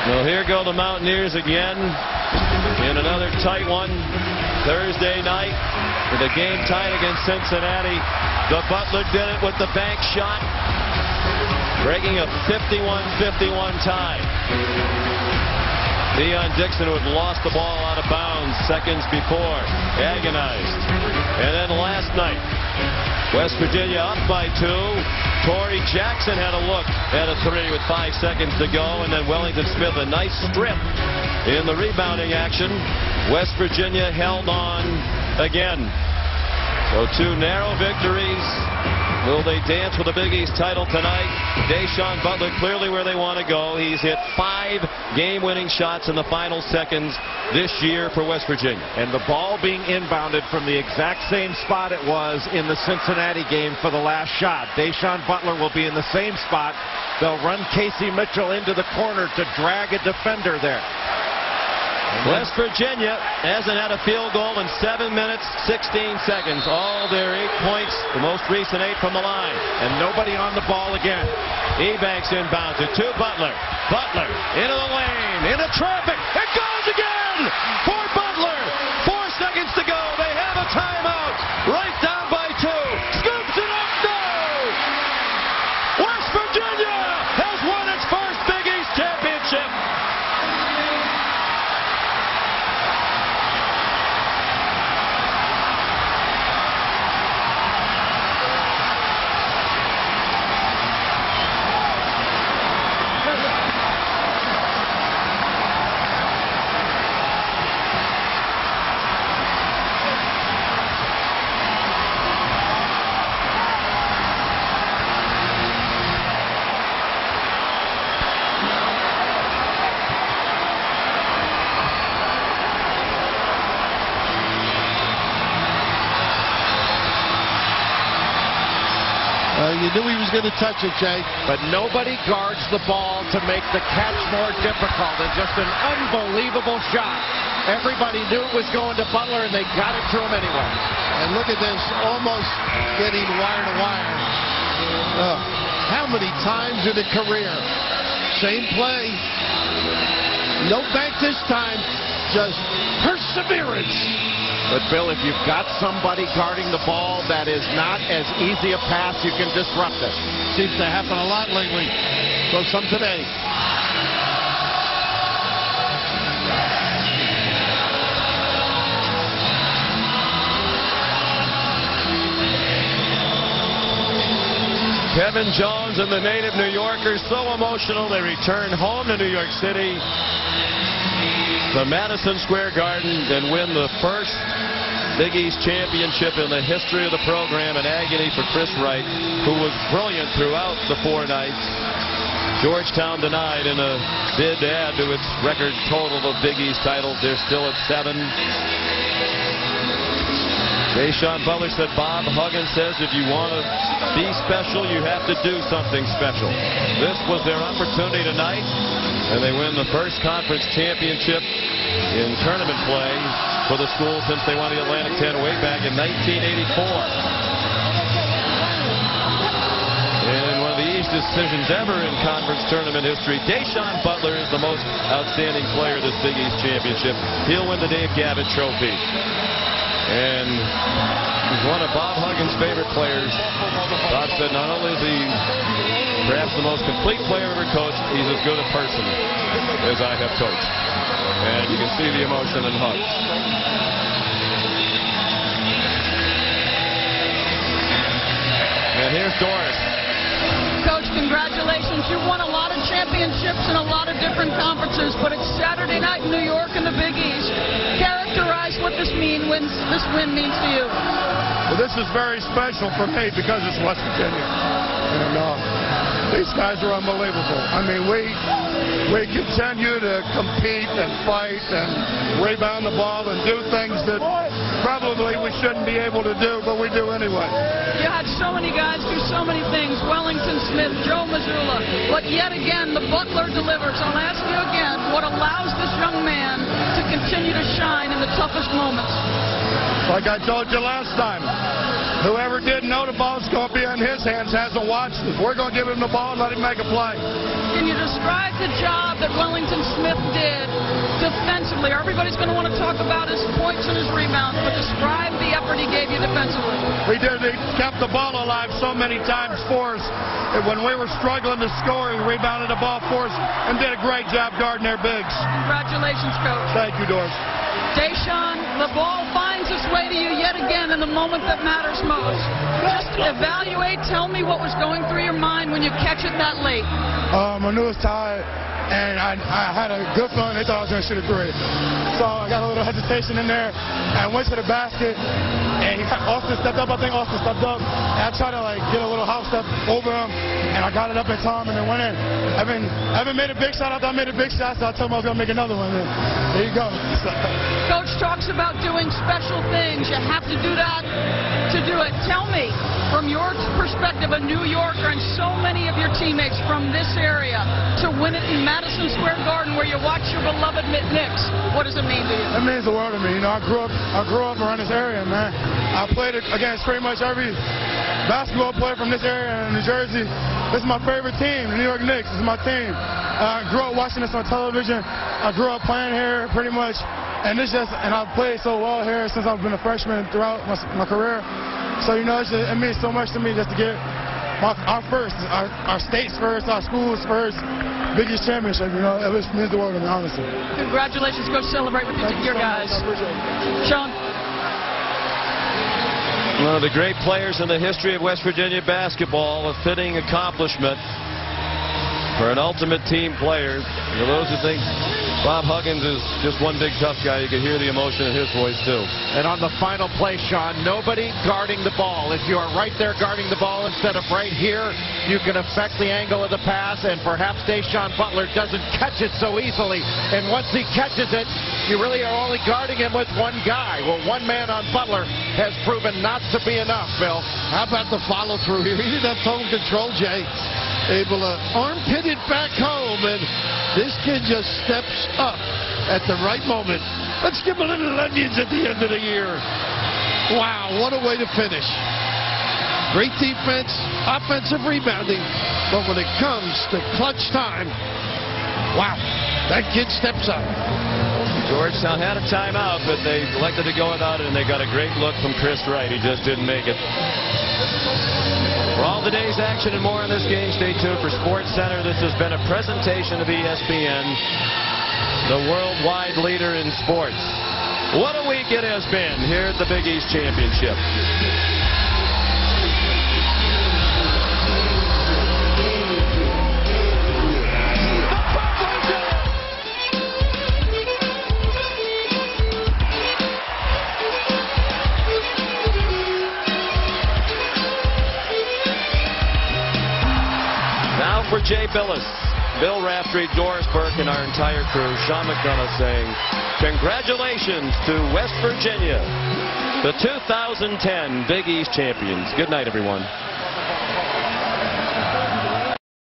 Well, here go the Mountaineers again in another tight one. Thursday night with a game tied against Cincinnati. The Butler did it with the bank shot, breaking a 51-51 tie. Deion Dixon, who had lost the ball out of bounds seconds before, agonized. And then last night, West Virginia up by 2. Torrey Jackson had a look at a 3 with 5 seconds to go, and then Wellington Smith a nice strip in the rebounding action. West Virginia held on again. So 2 narrow victories. Will they dance with the Big East title tonight? Deshaun Butler clearly where they want to go. He's hit 5 game-winning shots in the final seconds this year for West Virginia. And the ball being inbounded from the exact same spot it was in the Cincinnati game for the last shot. Deshaun Butler will be in the same spot. They'll run Casey Mitchell into the corner to drag a defender there. West Virginia hasn't had a field goal in 7 minutes, 16 seconds. All their 8 points, the most recent 8 from the line. And nobody on the ball again. Ebanks inbounds it to Butler. Butler into the lane, into traffic. It goes again for Butler. 4 seconds to go. They have a timeout. Right down by 2. Scoops it up. No! West Virginia has won its first Big East championship. You knew he was going to touch it, Jay. But nobody guards the ball to make the catch more difficult. And just an unbelievable shot. Everybody knew it was going to Butler, and they got it to him anyway. And look at this, almost getting wire to wire. How many times in a career? Same play. No bank this time. Just perseverance. But, Bill, if you've got somebody guarding the ball, that is not as easy a pass. You can disrupt it. Seems to happen a lot lately. So some today. Kevin Jones and the native New Yorkers so emotional they return home to New York City, the Madison Square Garden, and win the first Big East championship in the history of the program. An agony for Chris Wright, who was brilliant throughout the 4 nights. Georgetown denied in a bid to add to its record total of Big East titles. They're still at 7. Deshaun Butler said Bob Huggins says if you want to be special, you have to do something special. This was their opportunity tonight, and they win the first conference championship in tournament play for the school since they won the Atlantic 10 way back in 1984. And one of the easiest decisions ever in conference tournament history. Deshaun Butler is the most outstanding player of this Big East championship. He'll win the Dave Gavitt Trophy. And he's one of Bob Huggins' favorite players. Bob said not only is he perhaps the most complete player ever coached, he's as good a person as I have coached. And you can see the emotion and hugs. And here's Doris. Coach, congratulations. You won a lot of championships in a lot of different conferences, but it's Saturday night in New York in the Big East. Characterize what this win means to you. Well, this is very special for me because it's West Virginia. And these guys are unbelievable. I mean, we continue to compete and fight and rebound the ball and do things that probably we shouldn't be able to do, but we do anyway. You had so many guys do so many things. Wellington Smith, Joe Mazzulla. But yet again, the Butler delivers. I'll ask you again, what allows this young man to continue to shine in the toughest moments? Like I told you last time, whoever didn't know the ball's going to be in his hands hasn't watched it. We're going to give him the ball and let him make a play. Can you just describe the job that Wellington Smith did defensively. Everybody's going to want to talk about his points and his rebounds, but describe the effort he gave you defensively. We did. He kept the ball alive so many times for us. When we were struggling to score, he rebounded the ball for us and did a great job guarding their bigs. Congratulations, Coach. Thank you, Doris. Deshaun, the ball finds its way to you yet again in the moment that matters most. Just evaluate, tell me what was going through your mind when you catch it that late. I knew it was tied, and I had a good feeling they thought I was going to shoot a three. So I got a little hesitation in there, and went to the basket, and Austin stepped up. I think Austin stepped up, and I tried to get a little house step over him, and I got it up in time, and then went in. Evan made a big shot after I made a big shot, so I told him I was going to make another one. And there you go. Coach talks about doing special things. You have to do that to do it. Tell me, from your perspective, a New Yorker and so many of your teammates from this area, to win it in Madison Square Garden where you watch your beloved Knicks, what does it mean to you? It means the world to me. You know, I grew up around this area, man. I played against pretty much every basketball player from this area in New Jersey. This is my favorite team, the New York Knicks. This is my team. I grew up watching this on television. I grew up playing here pretty much, and I've played so well here since I've been a freshman throughout my career. So you know, it means so much to me just to get our state's first, our school's first Big East championship. You know, it means the world to me, honestly. Congratulations, Coach. Celebrate with your guys. Sean. One of the great players in the history of West Virginia basketball, a fitting accomplishment for an ultimate team player. For those who think Bob Huggins is just one big tough guy, you can hear the emotion in his voice too. And on the final play, Sean, nobody guarding the ball. If you are right there guarding the ball instead of right here, you can affect the angle of the pass, and perhaps Deshaun Butler doesn't catch it so easily. And once he catches it, you really are only guarding him with one guy. Well, one man on Butler has proven not to be enough, Bill. How about the follow-through here? He didn't have total control, Jay. Able to armpit it back home, and this kid just steps up at the right moment. Let's give a little onions at the end of the year. Wow, what a way to finish. Great defense, offensive rebounding, but when it comes to clutch time, wow, that kid steps up. Georgetown had a timeout, but they elected to go without it, and they got a great look from Chris Wright. He just didn't make it. For all the day's action and more on this game, stay tuned for Sports Center. This has been a presentation of ESPN, the worldwide leader in sports. What a week it has been here at the Big East Championship. For Jay Billis, Bill Raftery, Doris Burke, and our entire crew, Sean McDonough saying congratulations to West Virginia, the 2010 Big East champions. Good night, everyone.